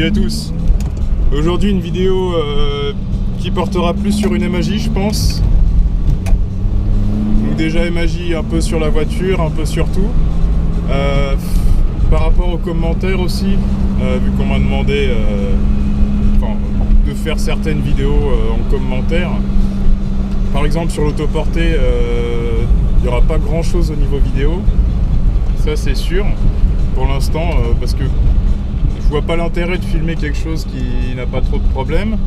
à tous. Aujourd'hui une vidéo qui portera plus sur une MAJ je pense. Donc déjà MAJ un peu sur la voiture, un peu sur tout. Par rapport aux commentaires aussi, vu qu'on m'a demandé de faire certaines vidéos en commentaire. Par exemple sur l'autoportée, il n'y aura pas grand chose au niveau vidéo, ça c'est sûr pour l'instant, parce que je vois pas l'intérêt de filmer quelque chose qui n'a pas trop de problèmes.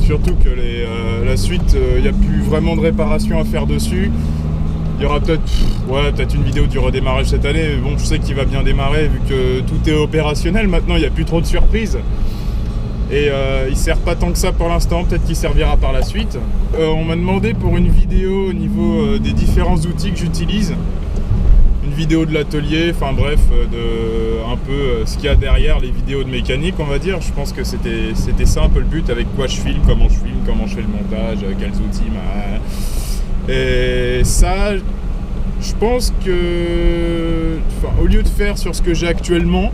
Surtout que la suite, il n'y a plus vraiment de réparation à faire dessus. Il y aura peut-être une vidéo du redémarrage cette année, mais bon, je sais qu'il va bien démarrer vu que tout est opérationnel maintenant, il n'y a plus trop de surprises. Et il sert pas tant que ça pour l'instant, peut-être qu'il servira par la suite. On m'a demandé pour une vidéo au niveau des différents outils que j'utilise, une vidéo de l'atelier, enfin bref, un peu ce qu'il y a derrière les vidéos de mécanique, on va dire. Je pense que c'était ça un peu le but, avec quoi je filme, comment je fais le montage, quels outils. Et ça, je pense que, au lieu de faire sur ce que j'ai actuellement,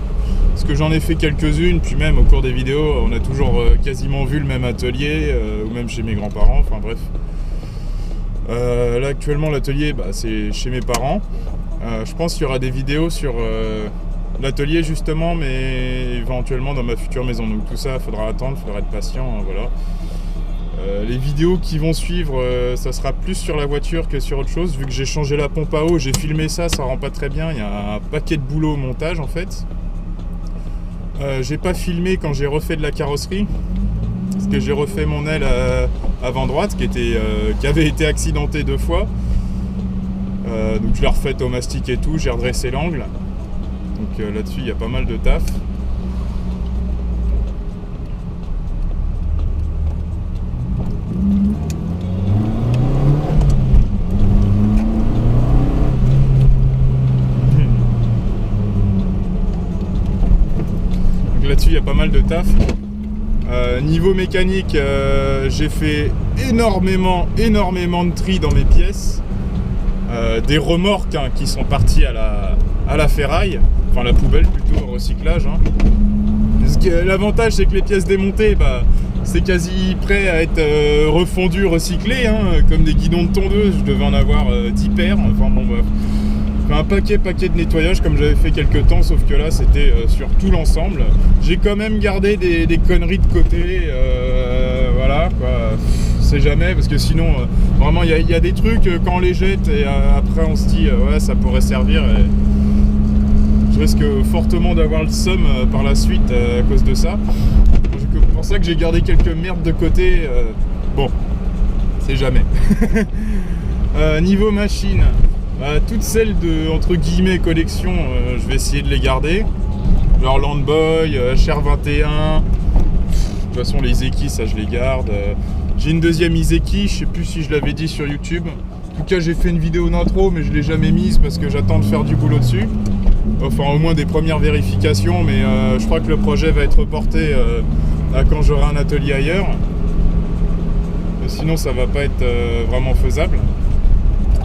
parce que j'en ai fait quelques-unes, puis même au cours des vidéos, on a toujours quasiment vu le même atelier, ou même chez mes grands-parents, enfin bref. Là actuellement l'atelier, c'est chez mes parents. Je pense qu'il y aura des vidéos sur l'atelier justement, mais éventuellement dans ma future maison. Donc tout ça, il faudra attendre, il faudra être patient, voilà. Les vidéos qui vont suivre, ça sera plus sur la voiture que sur autre chose, vu que j'ai changé la pompe à eau, j'ai filmé ça rend pas très bien, il y a un paquet de boulot au montage en fait. J'ai pas filmé quand j'ai refait de la carrosserie, parce que j'ai refait mon aile avant droite qui avait été accidentée 2 fois. Donc je l'ai refaite au mastic et tout, j'ai redressé l'angle. Donc là-dessus il y a pas mal de taf. Là-dessus il y a pas mal de taf. Niveau mécanique, j'ai fait énormément de tri dans mes pièces. Des remorques qui sont parties à la ferraille, enfin la poubelle plutôt, au recyclage. L'avantage c'est que les pièces démontées, c'est quasi prêt à être refondu, recyclé, comme des guidons de tondeuse. Je devais en avoir 10 paires, enfin bon bref. Un paquet de nettoyage comme j'avais fait quelques temps, sauf que là c'était sur tout l'ensemble. J'ai quand même gardé des conneries de côté, voilà quoi, c'est jamais, parce que sinon vraiment il y a des trucs quand on les jette et après on se dit ouais ça pourrait servir, et je risque fortement d'avoir le seum par la suite à cause de ça. C'est pour ça que j'ai gardé quelques merdes de côté, bon, c'est jamais. Niveau machine, toutes celles de entre guillemets collection, je vais essayer de les garder. Genre Landboy, Cher 21. De toute façon les Izeki, ça je les garde. J'ai une deuxième Izeki, je sais plus si je l'avais dit sur YouTube. En tout cas j'ai fait une vidéo d'intro mais je l'ai jamais mise parce que j'attends de faire du boulot dessus. Enfin au moins des premières vérifications, mais je crois que le projet va être reporté à quand j'aurai un atelier ailleurs. Sinon ça va pas être vraiment faisable.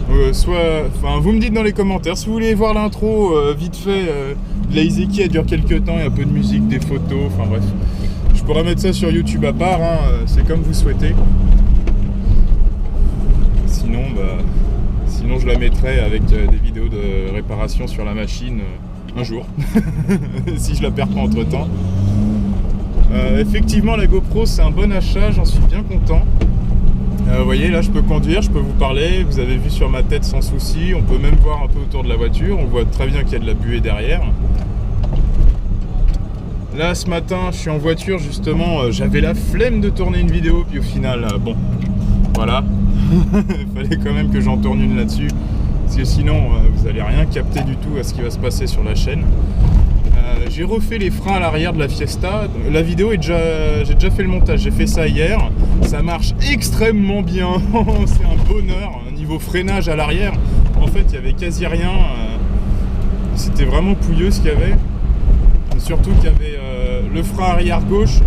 Vous me dites dans les commentaires si vous voulez voir l'intro vite fait de la Izeki, elle dure quelques temps, il y a un peu de musique, des photos, enfin bref. Je pourrais mettre ça sur YouTube à part, c'est comme vous souhaitez. Sinon je la mettrai avec des vidéos de réparation sur la machine un jour, si je la perds pas entre temps. Effectivement la GoPro c'est un bon achat, j'en suis bien content. Vous voyez là je peux conduire, je peux vous parler, vous avez vu sur ma tête sans souci, on peut même voir un peu autour de la voiture, on voit très bien qu'il y a de la buée derrière. Là ce matin je suis en voiture justement, j'avais la flemme de tourner une vidéo, puis au final bon voilà, il fallait quand même que j'en tourne une là-dessus, parce que sinon vous n'allez rien capter du tout à ce qui va se passer sur la chaîne. J'ai refait les freins à l'arrière de la Fiesta. La vidéo j'ai déjà fait le montage, j'ai fait ça hier. Ça marche extrêmement bien. C'est un bonheur. Niveau freinage à l'arrière, en fait, il y avait quasi rien. C'était vraiment pouilleux ce qu'il y avait. Surtout qu'il y avait le frein arrière gauche.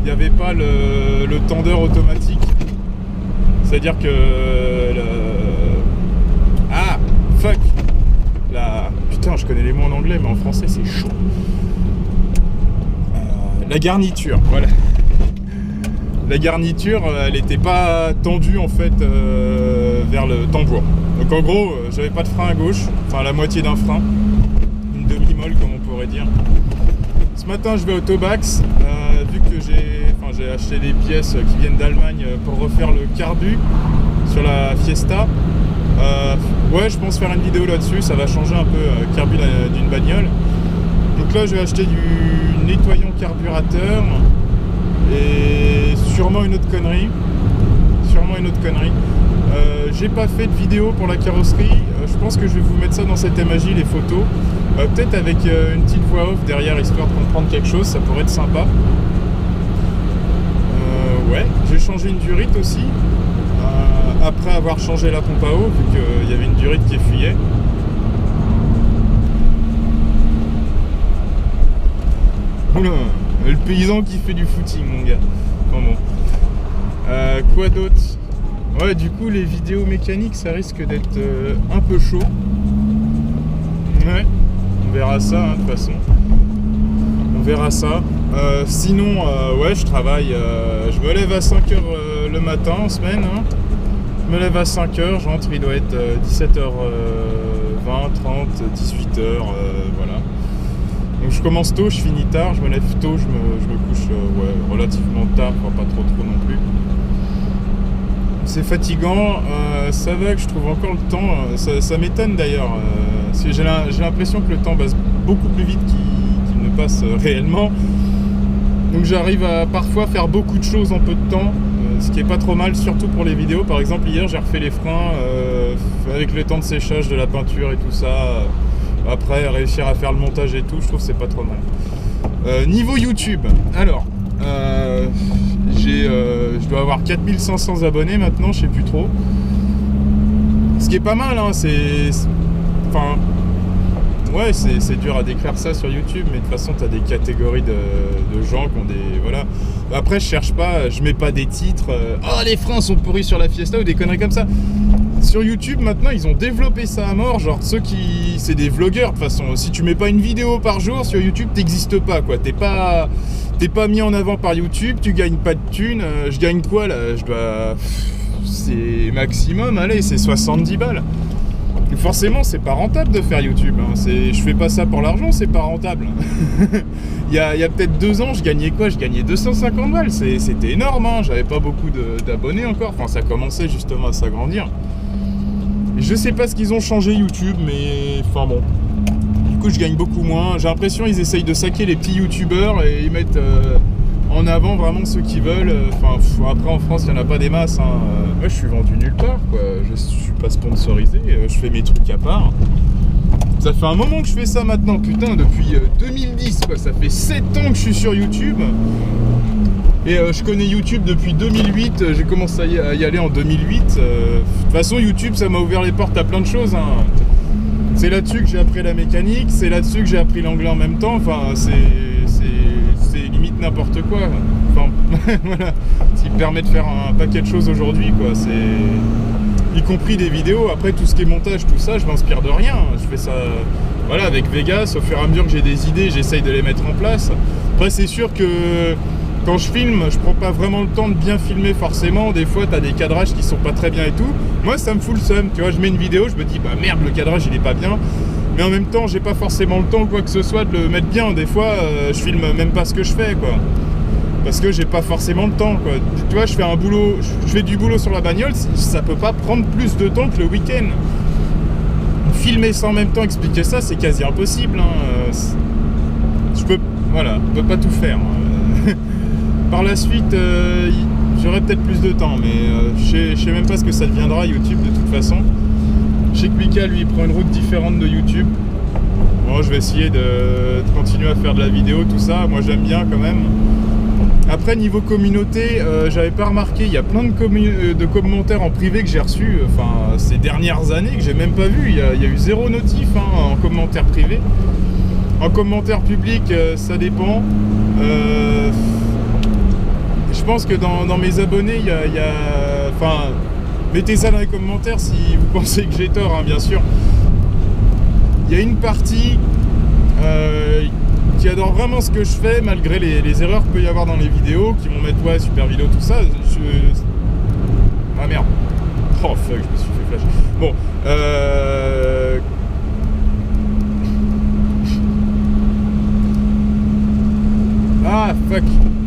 Il n'y avait pas le tendeur automatique. C'est-à-dire que... Ah, fuck. putain, je connais les mots en anglais, mais en français c'est chaud. La garniture, voilà. La garniture, elle n'était pas tendue en fait vers le tambour. Donc en gros, j'avais pas de frein à gauche, enfin la moitié d'un frein, une demi-molle comme on pourrait dire. Ce matin, je vais au Tobax, vu que j'ai acheté des pièces qui viennent d'Allemagne pour refaire le carbu sur la Fiesta. Ouais, je pense faire une vidéo là-dessus, ça va changer un peu le carbu d'une bagnole. Donc là, je vais acheter du nettoyant carburateur et sûrement une autre connerie. J'ai pas fait de vidéo pour la carrosserie, je pense que je vais vous mettre ça dans cette MAJ, les photos. Peut-être avec une petite voix off derrière, histoire de comprendre quelque chose, ça pourrait être sympa. Ouais, j'ai changé une durite aussi, après avoir changé la pompe à eau, vu qu'il y avait une durite qui effuyait. Oula, le paysan qui fait du footing, mon gars. Enfin bon. Quoi d'autre? Ouais, du coup, les vidéos mécaniques, ça risque d'être un peu chaud. Ouais, on verra ça, hein, de toute façon. On verra ça. Sinon, ouais, je travaille. Je me lève à 5h le matin en semaine. Hein. Je me lève à 5h, j'entre, il doit être 17h20, 30, 18h, voilà. Donc je commence tôt, je finis tard, je me lève tôt, je me couche ouais, relativement tard, enfin, pas trop non plus. C'est fatigant, ça va que je trouve encore le temps, ça m'étonne d'ailleurs, parce que j'ai l'impression que le temps passe beaucoup plus vite qu'il ne passe réellement. Donc j'arrive à parfois faire beaucoup de choses en peu de temps, ce qui est pas trop mal, surtout pour les vidéos. Par exemple, hier j'ai refait les freins avec le temps de séchage de la peinture et tout ça. Après, réussir à faire le montage et tout, je trouve que c'est pas trop mal. Niveau YouTube, alors, je dois avoir 4500 abonnés maintenant, je sais plus trop. Ce qui est pas mal, hein, enfin, ouais, c'est dur à décrire ça sur YouTube, mais de toute façon, t'as des catégories de gens qui ont des... Voilà. Après, je cherche pas, je mets pas des titres, oh, les freins sont pourris sur la Fiesta ou des conneries comme ça. Sur YouTube, maintenant, ils ont développé ça à mort, genre ceux qui... C'est des vlogueurs, de toute façon. Si tu mets pas une vidéo par jour sur YouTube, t'existes pas, quoi. T'es pas mis en avant par YouTube, tu gagnes pas de thunes. Je gagne quoi, là? Je dois... C'est maximum, allez, c'est 70 balles. Forcément, c'est pas rentable de faire YouTube. Hein. Je fais pas ça pour l'argent, c'est pas rentable. il y a peut-être 2 ans, je gagnais quoi? Je gagnais 250 balles. C'était énorme, hein. J'avais pas beaucoup d'abonnés encore. Enfin, ça commençait justement à s'agrandir. Je sais pas ce qu'ils ont changé YouTube, mais enfin bon. Du coup, je gagne beaucoup moins. J'ai l'impression qu'ils essayent de saquer les petits youtubeurs et ils mettent en avant vraiment ceux qui veulent. Enfin, après en France, il n'y en a pas des masses. Hein. Moi, je suis vendu nulle part, quoi. Je suis pas sponsorisé. Je fais mes trucs à part. Ça fait un moment que je fais ça maintenant, putain, depuis 2010, quoi. Ça fait 7 ans que je suis sur YouTube. Et je connais YouTube depuis 2008, j'ai commencé à y aller en 2008. De toute façon, YouTube, ça m'a ouvert les portes à plein de choses. Hein. C'est là-dessus que j'ai appris la mécanique, c'est là-dessus que j'ai appris l'anglais en même temps. Enfin, c'est limite n'importe quoi. Enfin, voilà. Ce qui me permet de faire un paquet de choses aujourd'hui, quoi. Y compris des vidéos. Après, tout ce qui est montage, tout ça, je m'inspire de rien. Je fais ça, voilà, avec Vegas. Au fur et à mesure que j'ai des idées, j'essaye de les mettre en place. Après, c'est sûr que quand je filme, je prends pas vraiment le temps de bien filmer forcément. Des fois, t'as des cadrages qui sont pas très bien et tout. Moi, ça me fout le seum. Tu vois, je mets une vidéo, je me dis, bah merde, le cadrage, il est pas bien. Mais en même temps, j'ai pas forcément le temps, quoi que ce soit, de le mettre bien. Des fois, je filme même pas ce que je fais, quoi. Parce que j'ai pas forcément le temps, quoi. Tu vois, je fais du boulot sur la bagnole, ça peut pas prendre plus de temps que le week-end. Filmer ça en même temps, expliquer ça, c'est quasi impossible. Hein. Je peux pas tout faire. Par la suite, j'aurai peut-être plus de temps, mais je sais même pas ce que ça deviendra YouTube de toute façon. Je sais que Mika, lui, il prend une route différente de YouTube. Bon, je vais essayer de continuer à faire de la vidéo, tout ça. Moi, j'aime bien quand même. Après, niveau communauté, j'avais pas remarqué, il y a plein de commentaires en privé que j'ai reçus ces dernières années que j'ai même pas vu. Il y a eu 0 notif en commentaire privé. En commentaire public, ça dépend. Je pense que dans mes abonnés, il y a mettez ça dans les commentaires si vous pensez que j'ai tort, hein, bien sûr. il y a une partie qui adore vraiment ce que je fais, malgré les erreurs qu'il peut y avoir dans les vidéos, qui vont mettre ouais, super vidéo, tout ça. Ah merde. Oh fuck, je me suis fait flash. Bon, ah fuck.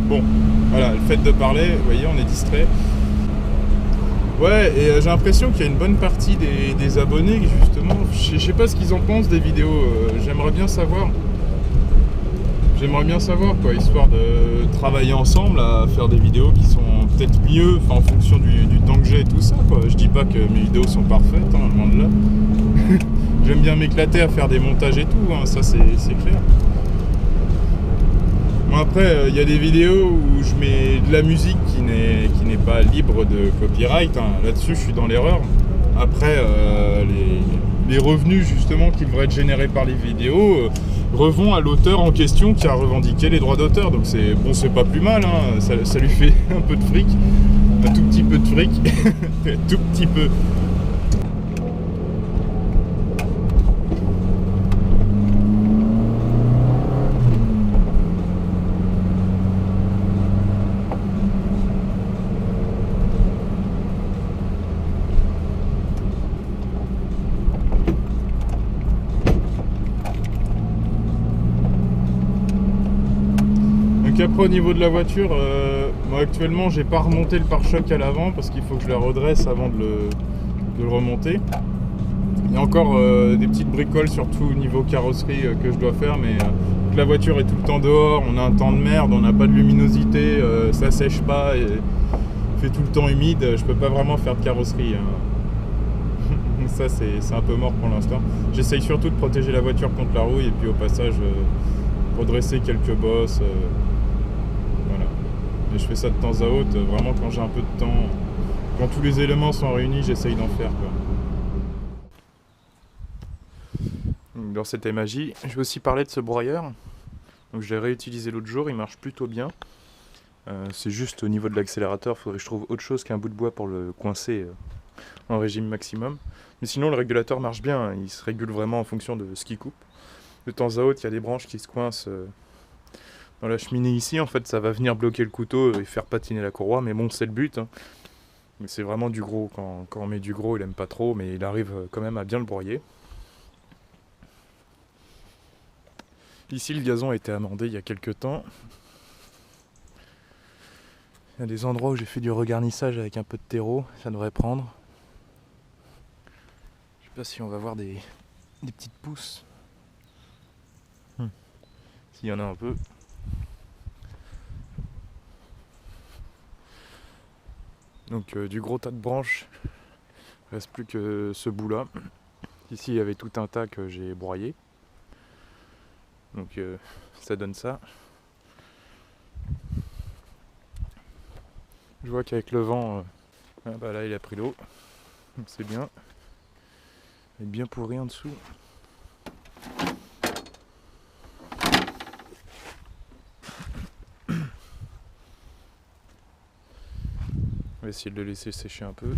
Bon, voilà, le fait de parler, vous voyez, on est distrait. Ouais, et j'ai l'impression qu'il y a une bonne partie des abonnés, justement, je sais pas ce qu'ils en pensent des vidéos, j'aimerais bien savoir. J'aimerais bien savoir, quoi, histoire de travailler ensemble à faire des vidéos qui sont peut-être mieux, en fonction du temps que j'ai et tout ça, quoi. Je dis pas que mes vidéos sont parfaites, hein, loin de là. J'aime bien m'éclater à faire des montages et tout, hein, ça c'est clair. Bon, après, il y a des vidéos où je mets de la musique qui n'est pas libre de copyright, hein. Là-dessus je suis dans l'erreur. Après, les revenus justement qui devraient être générés par les vidéos revont à l'auteur en question qui a revendiqué les droits d'auteur. Donc c'est bon, c'est pas plus mal, hein. Ça lui fait un peu de fric, un tout petit peu de fric, tout petit peu. Donc après au niveau de la voiture, moi actuellement j'ai pas remonté le pare-choc à l'avant parce qu'il faut que je la redresse avant de le remonter. Il y a encore des petites bricoles surtout au niveau carrosserie que je dois faire, mais la voiture est tout le temps dehors, on a un temps de merde, on n'a pas de luminosité, ça sèche pas, et fait tout le temps humide, je peux pas vraiment faire de carrosserie, hein. Ça c'est un peu mort pour l'instant. J'essaye surtout de protéger la voiture contre la rouille et puis au passage redresser quelques bosses. Voilà. Et je fais ça de temps à autre, vraiment quand j'ai un peu de temps. Quand tous les éléments sont réunis, j'essaye d'en faire, quoi. Donc c'était magie. Je vais aussi parler de ce broyeur. Donc je l'ai réutilisé l'autre jour, il marche plutôt bien. C'est juste au niveau de l'accélérateur, il faudrait que je trouve autre chose qu'un bout de bois pour le coincer en régime maximum. Mais sinon le régulateur marche bien, hein. Il se régule vraiment en fonction de ce qu'il coupe. De temps à autre, il y a des branches qui se coincent dans la cheminée ici. En fait, ça va venir bloquer le couteau et faire patiner la courroie. Mais bon, c'est le but, hein. Mais c'est vraiment du gros. Quand on met du gros, il aime pas trop, mais il arrive quand même à bien le broyer. Ici, le gazon a été amendé il y a quelques temps. Il y a des endroits où j'ai fait du regarnissage avec un peu de terreau. Ça devrait prendre. Je sais pas si on va voir des petites pousses. S'il y en a un peu. Donc du gros tas de branches. Il ne reste plus que ce bout là. Ici il y avait tout un tas que j'ai broyé. Donc ça donne ça. Je vois qu'avec le vent, ah bah là il a pris l'eau. Donc c'est bien. Il est bien pourri en dessous. On va essayer de le laisser sécher un peu.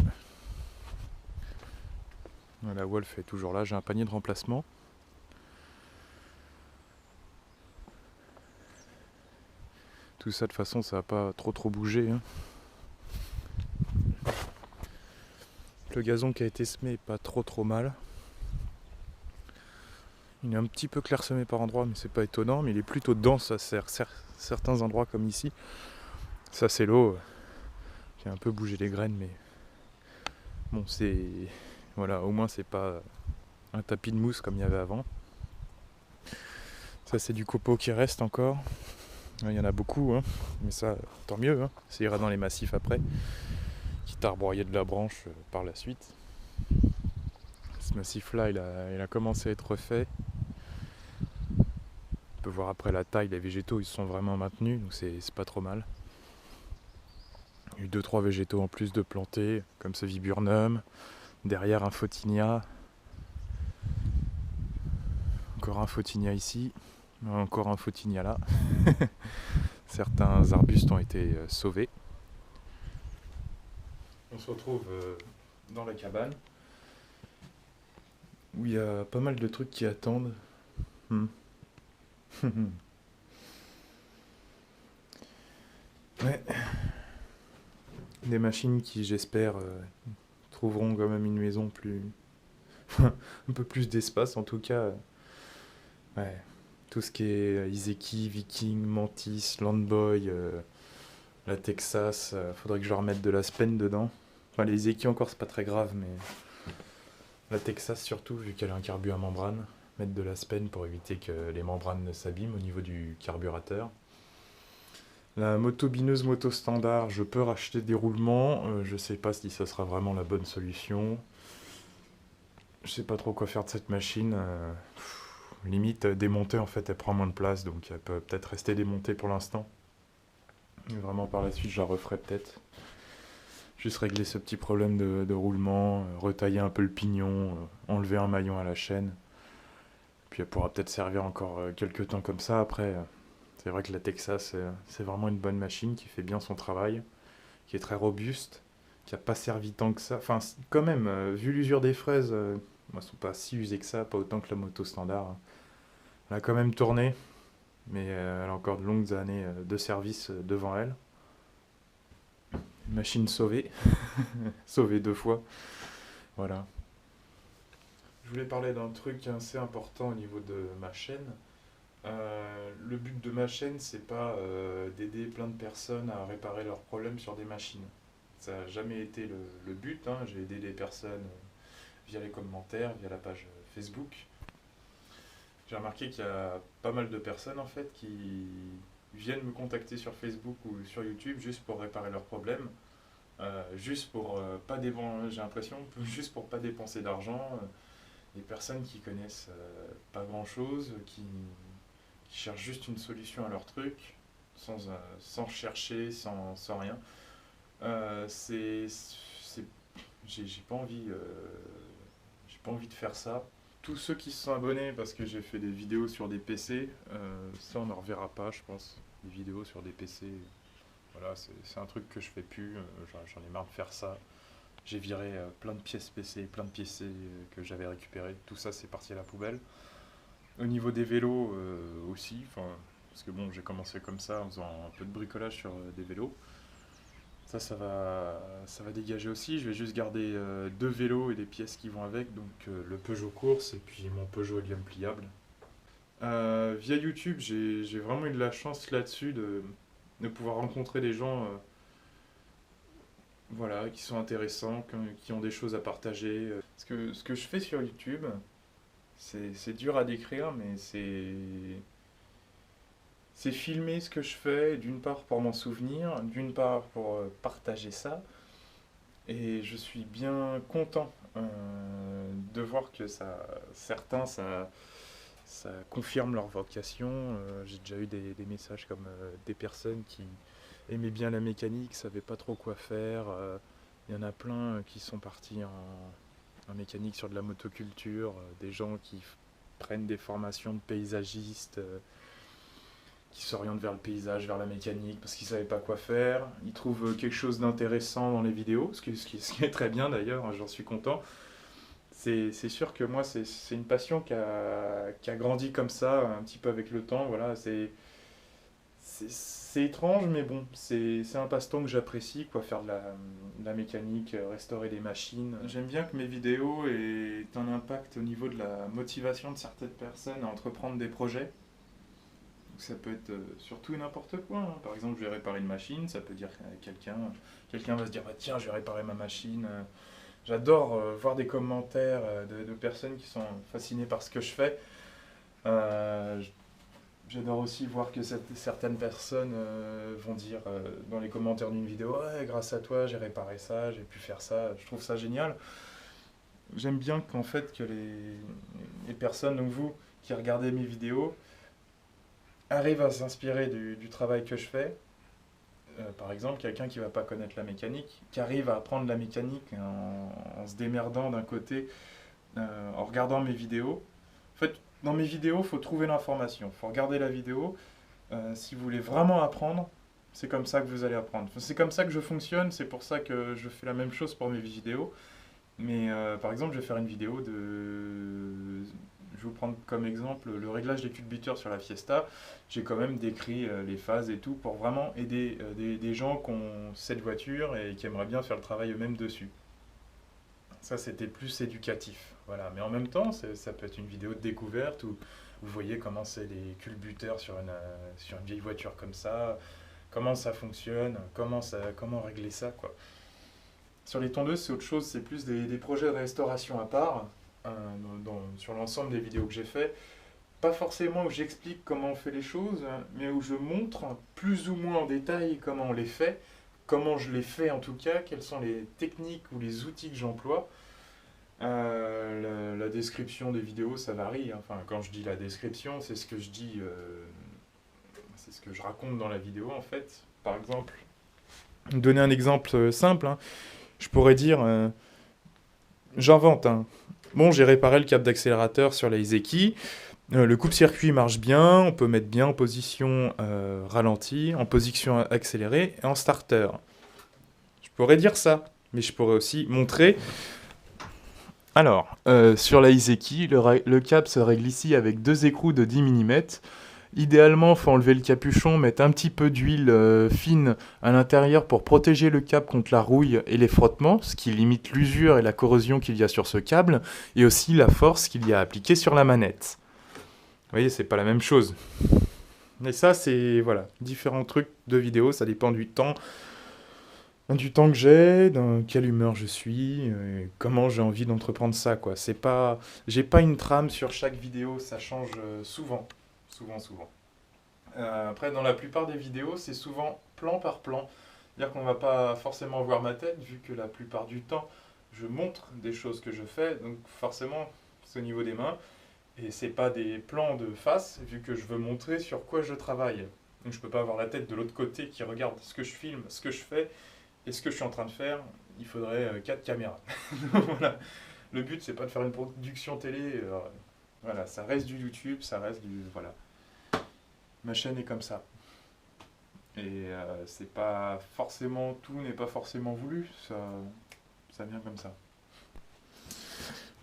La Wolf est toujours là, j'ai un panier de remplacement. Tout ça de toute façon ça va pas trop bouger, hein. Le gazon qui a été semé est pas trop mal. Il est un petit peu clairsemé par endroits, mais c'est pas étonnant, mais il est plutôt dense à certains endroits comme ici. Ça c'est l'eau qui a un peu bougé les graines, mais bon c'est... Voilà, au moins c'est pas un tapis de mousse comme il y avait avant. Ça c'est du copeau qui reste encore. Il y en a beaucoup, hein, mais ça tant mieux, hein. Ça ira dans les massifs après. Quitte à rebroyer de la branche par la suite. Ce massif là il a commencé à être refait. On peut voir après la taille, les végétaux ils se sont vraiment maintenus, donc c'est pas trop mal. Il y a eu 2-3 végétaux en plus de plantés, comme ce viburnum. Derrière un photinia. Encore un photinia ici. Encore un photinia là. Certains arbustes ont été sauvés. On se retrouve dans la cabane. où il y a pas mal de trucs qui attendent. Hmm. Ouais, des machines qui, j'espère, trouveront quand même une maison plus... un peu plus d'espace, en tout cas. Ouais, tout ce qui est Iseki, Viking, Mantis, Landboy, la Texas, faudrait que je leur mette de la Spen dedans. Enfin, les Iseki encore, c'est pas très grave, mais la Texas surtout, vu qu'elle a un carbu à membrane, mettre de la Spen pour éviter que les membranes ne s'abîment au niveau du carburateur. La motobineuse moto standard, je peux racheter des roulements, je sais pas si ça sera vraiment la bonne solution. Je sais pas trop quoi faire de cette machine. Limite, démontée en fait, elle prend moins de place, donc elle peut peut-être rester démontée pour l'instant. Mais vraiment par la suite, je la referai peut-être. Juste régler ce petit problème de roulement, retailler un peu le pignon, enlever un maillon à la chaîne. Puis elle pourra peut-être servir encore quelques temps comme ça. Après, c'est vrai que la Texas, c'est vraiment une bonne machine qui fait bien son travail, qui est très robuste, qui a pas servi tant que ça. Enfin, quand même, vu l'usure des fraises, elles sont pas si usées que ça, pas autant que la moto standard, hein. Elle a quand même tourné, mais elle a encore de longues années de service devant elle. Une machine sauvée, sauvée 2 fois. Voilà. Je voulais parler d'un truc assez important au niveau de ma chaîne. Le but de ma chaîne, c'est pas d'aider plein de personnes à réparer leurs problèmes sur des machines. Ça n'a jamais été le but, hein. J'ai aidé des personnes via les commentaires, via la page Facebook. J'ai remarqué qu'il y a pas mal de personnes en fait qui viennent me contacter sur Facebook ou sur YouTube juste pour réparer leurs problèmes, juste pour pas dépenser, j'ai l'impression, juste pour pas dépenser d'argent. Des personnes qui connaissent pas grand chose, qui cherchent juste une solution à leur truc, sans chercher, sans rien. C'est, j'ai pas envie, j'ai pas envie de faire ça. Tous ceux qui se sont abonnés parce que j'ai fait des vidéos sur des PC, ça on ne reverra pas, je pense. Des vidéos sur des PC, voilà, c'est un truc que je fais plus. J'en ai marre de faire ça. J'ai viré plein de pièces PC, plein de pièces que j'avais récupérées. Tout ça, c'est parti à la poubelle. Au niveau des vélos aussi, parce que bon, j'ai commencé comme ça en faisant un peu de bricolage sur des vélos. Ça va dégager aussi. Je vais juste garder 2 vélos et des pièces qui vont avec, donc le Peugeot course et puis mon Peugeot Hélium pliable. Via YouTube, j'ai vraiment eu de la chance là-dessus de pouvoir rencontrer des gens voilà, qui sont intéressants, qui ont des choses à partager. Ce que je fais sur YouTube, c'est dur à décrire, mais c'est filmer ce que je fais, d'une part pour m'en souvenir, d'une part pour partager ça. Et je suis bien content de voir que certains, ça confirme leur vocation. J'ai déjà eu des messages comme des personnes qui aimaient bien la mécanique, savaient pas trop quoi faire. Il y en a plein qui sont partis en mécanique sur de la motoculture, des gens qui prennent des formations de paysagistes, qui s'orientent vers le paysage, vers la mécanique, parce qu'ils ne savaient pas quoi faire. Ils trouvent quelque chose d'intéressant dans les vidéos, ce qui est très bien d'ailleurs, j'en suis content. C'est sûr que moi, c'est une passion qui a grandi comme ça, un petit peu avec le temps. Voilà, c'est étrange, mais bon, c'est un passe-temps que j'apprécie, quoi, faire de la mécanique, restaurer des machines. J'aime bien que mes vidéos aient un impact au niveau de la motivation de certaines personnes à entreprendre des projets. Donc ça peut être surtout n'importe quoi, hein. Par exemple, je vais réparer une machine, ça peut dire quelqu'un va se dire, bah, tiens, je vais réparer ma machine. J'adore voir des commentaires de personnes qui sont fascinées par ce que je fais. Euh, J'adore aussi voir que certaines personnes vont dire dans les commentaires d'une vidéo, ouais, grâce à toi, j'ai réparé ça, j'ai pu faire ça. Je trouve ça génial. J'aime bien qu'en fait que les personnes, donc vous, qui regardez mes vidéos, arrivent à s'inspirer du travail que je fais. Par exemple, quelqu'un qui ne va pas connaître la mécanique, qui arrive à apprendre la mécanique en se démerdant d'un côté, en regardant mes vidéos. En fait, dans mes vidéos, il faut trouver l'information, il faut regarder la vidéo. Si vous voulez vraiment apprendre, c'est comme ça que vous allez apprendre. C'est comme ça que je fonctionne, c'est pour ça que je fais la même chose pour mes vidéos. Mais par exemple, je vais faire une vidéo de... Je vais vous prendre comme exemple le réglage des culbuteurs sur la Fiesta. J'ai quand même décrit les phases et tout pour vraiment aider des gens qui ont cette voiture et qui aimeraient bien faire le travail eux-mêmes dessus. Ça, c'était plus éducatif. Voilà. Mais en même temps, ça peut être une vidéo de découverte où vous voyez comment c'est les culbuteurs sur une vieille voiture comme ça, comment ça fonctionne, comment régler ça, quoi. Sur les tondeuses, c'est autre chose, c'est plus des projets de restauration à part, sur l'ensemble des vidéos que j'ai fait. Pas forcément où j'explique comment on fait les choses, mais où je montre plus ou moins en détail comment on les fait, comment je les fais en tout cas, quelles sont les techniques ou les outils que j'emploie. La description des vidéos, ça varie, hein. Enfin, quand je dis la description, c'est ce que je dis, c'est ce que je raconte dans la vidéo en fait. Par exemple, donner un exemple simple, hein. Je pourrais dire, j'invente, hein. Bon, j'ai réparé le câble d'accélérateur sur la Iseki. Le coupe-circuit marche bien. On peut mettre bien en position ralentie, en position accélérée et en starter. Je pourrais dire ça, mais je pourrais aussi montrer. Alors, sur la Iseki, le câble se règle ici avec deux écrous de 10 mm. Idéalement, il faut enlever le capuchon, mettre un petit peu d'huile fine à l'intérieur pour protéger le câble contre la rouille et les frottements, ce qui limite l'usure et la corrosion qu'il y a sur ce câble, et aussi la force qu'il y a appliquée sur la manette. Vous voyez, c'est pas la même chose. Mais ça, c'est, voilà, différents trucs de vidéo, ça dépend du temps que j'ai, dans quelle humeur je suis, comment j'ai envie d'entreprendre ça, quoi. C'est pas, j'ai pas une trame sur chaque vidéo, ça change souvent. Souvent. Après, dans la plupart des vidéos, c'est souvent plan par plan. C'est-à-dire qu'on va pas forcément voir ma tête, vu que la plupart du temps, je montre des choses que je fais. Donc forcément, c'est au niveau des mains. Et c'est pas des plans de face, vu que je veux montrer sur quoi je travaille. Donc je peux pas avoir la tête de l'autre côté qui regarde ce que je filme, ce que je fais et ce que je suis en train de faire. Il faudrait 4 caméras. Voilà. Le but, c'est pas de faire une production télé. Voilà, ça reste du YouTube, ça reste du... Voilà. Ma chaîne est comme ça. Et c'est pas forcément... Tout n'est pas forcément voulu, ça vient comme ça.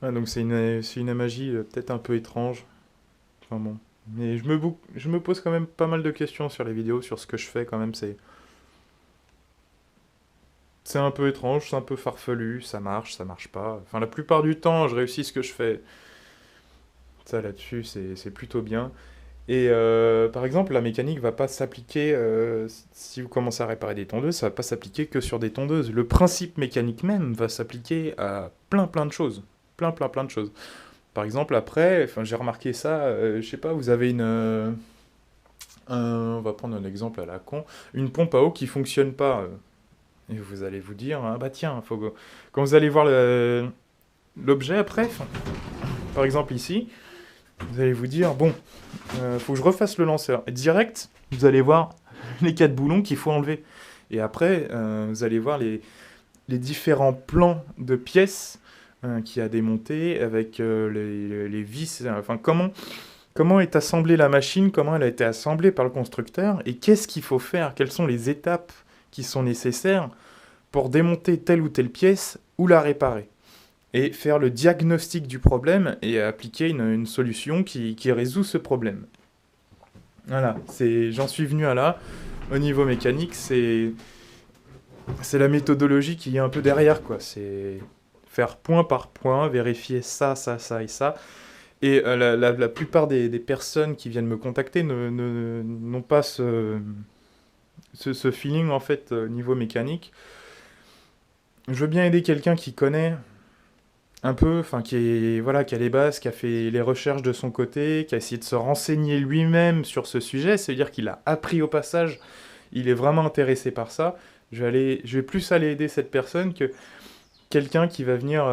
Ouais, donc c'est une magie peut-être un peu étrange. Enfin bon. Mais je me pose quand même pas mal de questions sur les vidéos, sur ce que je fais quand même. C'est un peu étrange, c'est un peu farfelu, ça marche pas. Enfin, la plupart du temps, je réussis ce que je fais. Ça là-dessus, c'est plutôt bien. Et par exemple, la mécanique va pas s'appliquer, si vous commencez à réparer des tondeuses, ça va pas s'appliquer que sur des tondeuses. Le principe mécanique même va s'appliquer à plein de choses. Plein de choses. Par exemple, après, enfin, j'ai remarqué ça, je sais pas, vous avez on va prendre un exemple à la con, une pompe à eau qui fonctionne pas. Et vous allez vous dire, ah bah tiens, quand vous allez voir l'objet après, par exemple ici, vous allez vous dire, bon, faut que je refasse le lanceur. Et direct, vous allez voir les 4 boulons qu'il faut enlever. Et après, vous allez voir les différents plans de pièces qu'il y a à démonter avec les vis. Enfin, comment est assemblée la machine, comment elle a été assemblée par le constructeur, et qu'est-ce qu'il faut faire, quelles sont les étapes qui sont nécessaires pour démonter telle ou telle pièce ou la réparer. Et faire le diagnostic du problème et appliquer une solution qui résout ce problème. Voilà, j'en suis venu à là. Au niveau mécanique, c'est la méthodologie qui est un peu derrière, quoi. C'est faire point par point, vérifier ça et ça. Et la plupart des personnes qui viennent me contacter n'ont pas ce feeling, en fait, niveau mécanique. Je veux bien aider quelqu'un qui connaît un peu, enfin qui a les bases, qui a fait les recherches de son côté, qui a essayé de se renseigner lui-même sur ce sujet, c'est-à-dire qu'il a appris au passage, il est vraiment intéressé par ça. Je vais plus aller aider cette personne que quelqu'un qui va venir,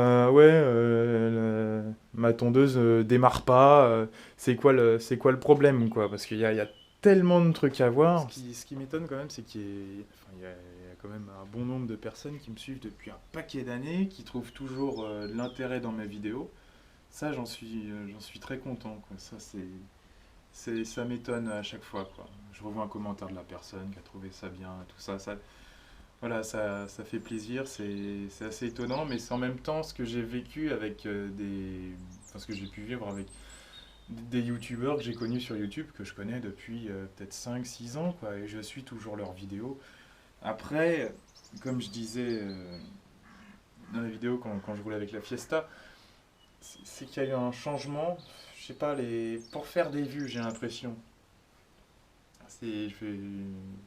ma tondeuse démarre pas, c'est quoi le problème, quoi, parce qu'il y a tellement de trucs à voir. Ce qui m'étonne quand même, c'est qu'il y a quand même un bon nombre de personnes qui me suivent depuis un paquet d'années, qui trouvent toujours de l'intérêt dans mes vidéos. Ça, j'en suis très content, quoi. Ça m'étonne à chaque fois, quoi. Je revois un commentaire de la personne qui a trouvé ça bien, tout ça. Voilà, ça fait plaisir, c'est assez étonnant, mais c'est en même temps ce que j'ai vécu avec enfin, ce que j'ai pu vivre avec des youtubeurs que j'ai connus sur YouTube, que je connais depuis peut-être 5 6 ans, quoi, et je suis toujours leurs vidéos. Après, comme je disais dans la vidéo quand je roulais avec la Fiesta, c'est qu'il y a eu un changement, je sais pas, pour faire des vues, j'ai l'impression.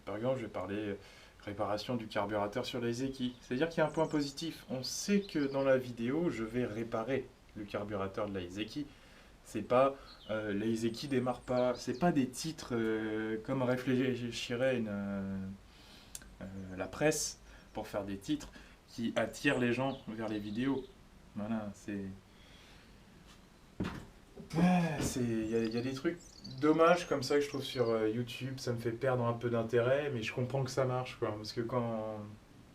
Par exemple, je vais parler réparation du carburateur sur la Iseki. C'est-à-dire qu'il y a un point positif. On sait que dans la vidéo, je vais réparer le carburateur de la Iseki. C'est pas la Iseki démarre pas. C'est pas des titres comme réfléchirait la presse pour faire des titres qui attirent les gens vers les vidéos. Voilà, il y a des trucs dommages comme ça que je trouve sur YouTube, ça me fait perdre un peu d'intérêt, mais je comprends que ça marche, quoi. Parce que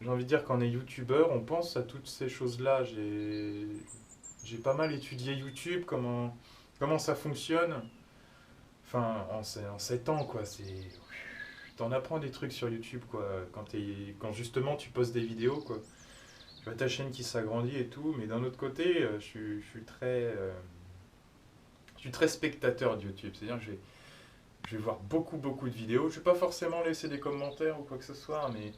j'ai envie de dire, quand on est youtubeur, on pense à toutes ces choses-là. J'ai pas mal étudié YouTube, comment ça fonctionne. Enfin, en 7 ans, quoi. T'en apprends des trucs sur YouTube, quoi. Quand justement tu postes des vidéos, quoi. Tu vois ta chaîne qui s'agrandit et tout, mais d'un autre côté, je suis très spectateur de YouTube, c'est-à-dire que je vais voir beaucoup de vidéos. Je vais pas forcément laisser des commentaires ou quoi que ce soit, mais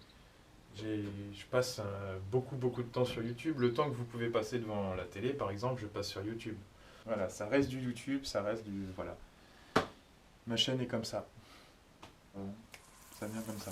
je passe beaucoup de temps sur YouTube. Le temps que vous pouvez passer devant la télé, par exemple, je passe sur YouTube. Voilà, ça reste du YouTube, ça reste du... Voilà. Ma chaîne est comme ça. Voilà. Ça vient comme ça.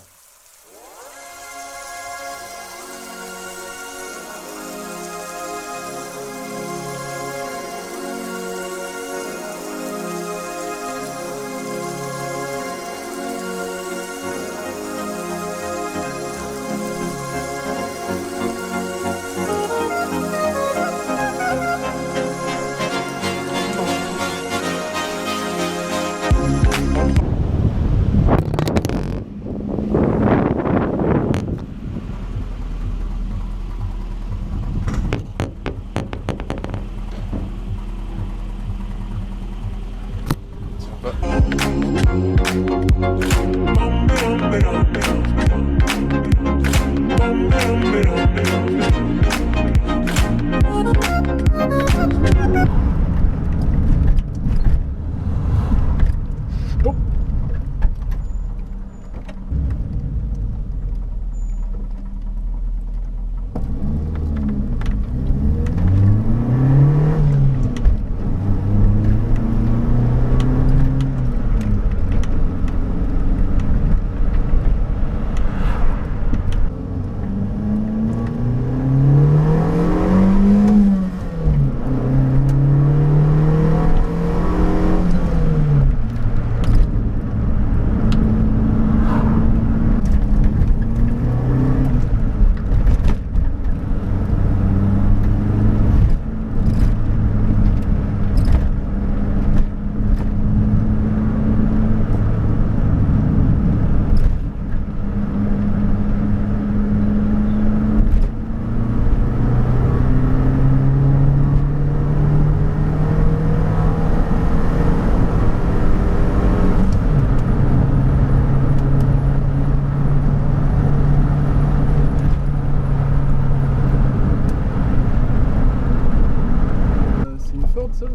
Ça.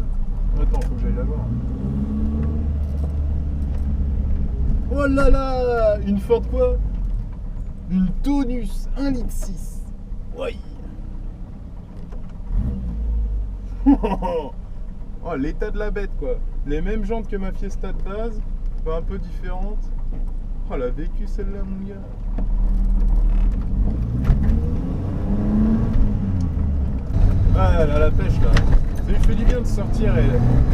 Attends, faut que j'aille la voir. Oh là là, une Ford quoi? Une Tonus 1,6 litre. Ouais. Oh, l'état de la bête, quoi. Les mêmes jantes que ma Fiesta de base, pas un peu différente. Oh, elle a vécu celle-là, mon gars. Ah, elle a la pêche là. Ça lui fait du bien de sortir et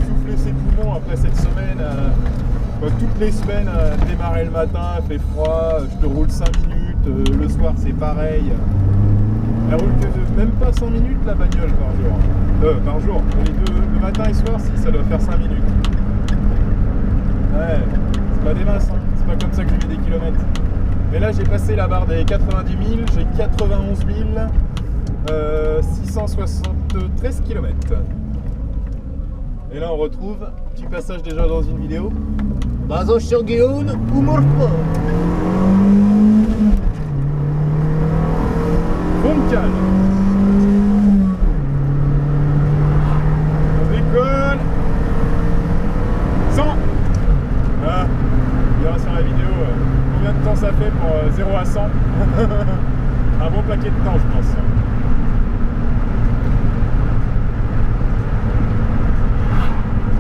souffler ses poumons après cette semaine. Toutes les semaines, démarrer le matin, il fait froid, je te roule 5 minutes, le soir c'est pareil. Elle roule que même pas 100 minutes la bagnole par jour. Par jour. Les deux, le matin et le soir, si ça doit faire 5 minutes. Ouais, c'est pas des masses, hein. C'est pas comme ça que je mets des kilomètres. Mais là j'ai passé la barre des 90 000, j'ai 91 673 km. Et là on retrouve, petit passage déjà dans une vidéo. Bazo Shogyeon ou Morpo. calme. On décolle. 100. Voilà. On verra sur la vidéo combien de temps ça fait pour 0 à 100. Un bon paquet de temps, je pense.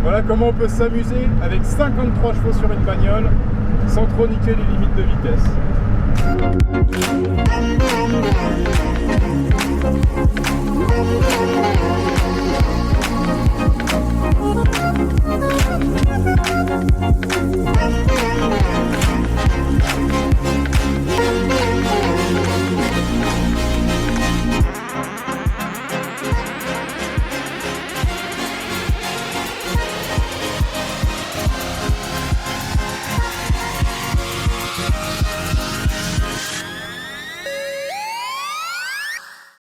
Voilà comment on peut s'amuser avec 53 chevaux sur une bagnole sans trop niquer les limites de vitesse.